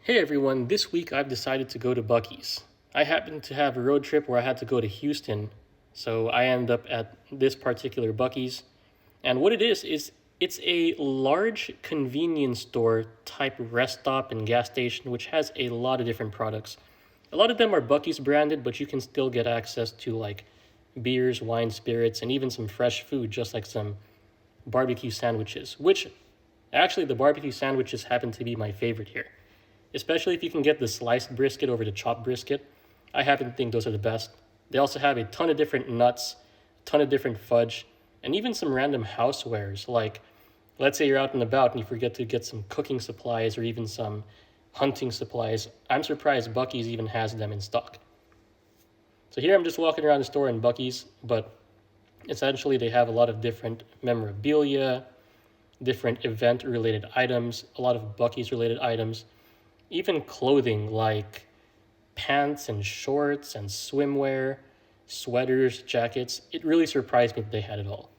Hey everyone, this week I've decided to go to Buc-ee's. I happened to have a road trip where I had to go to Houston, so I end up at this particular Buc-ee's. And what it is it's a large convenience store type rest stop and gas station which has a lot of different products. A lot of them are Buc-ee's branded, but you can still get access to like beers, wine, spirits, and even some fresh food, just like some barbecue sandwiches, which actually the barbecue sandwiches happen to be my favorite here, especially if you can get the sliced brisket over the chopped brisket. I happen to think those are the best. They also have a ton of different nuts, a ton of different fudge, and even some random housewares. Like, let's say you're out and about and you forget to get some cooking supplies or even some hunting supplies. I'm surprised Buc-ee's even has them in stock. So here I'm just walking around the store in Buc-ee's, but essentially they have a lot of different memorabilia, different event related items, a lot of Buc-ee's related items, even clothing like pants and shorts and swimwear, sweaters, jackets. It really surprised me that they had it all.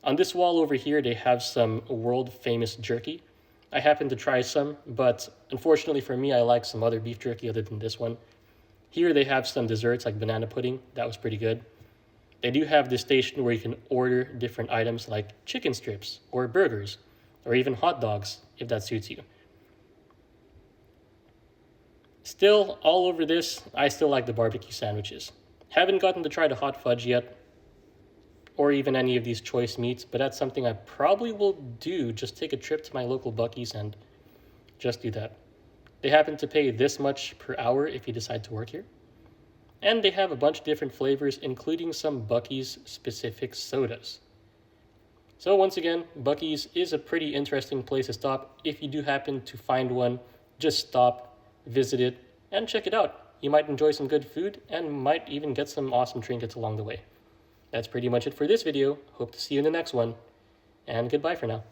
On this wall over here, they have some world famous jerky. I happened to try some, but unfortunately for me, I like some other beef jerky other than this one. Here they have some desserts like banana pudding. That was pretty good. They do have this station where you can order different items like chicken strips or burgers or even hot dogs if that suits you. Still, all over this, I still like the barbecue sandwiches. Haven't gotten to try the hot fudge yet, or even any of these choice meats, but that's something I probably will do. Just take a trip to my local Buc-ee's and just do that. They happen to pay this much per hour if you decide to work here. And they have a bunch of different flavors, including some Buc-ee's specific sodas. So once again, Buc-ee's is a pretty interesting place to stop. If you do happen to find one, just stop, visit it, and check it out. You might enjoy some good food and might even get some awesome trinkets along the way. That's pretty much it for this video. Hope to see you in the next one, and goodbye for now.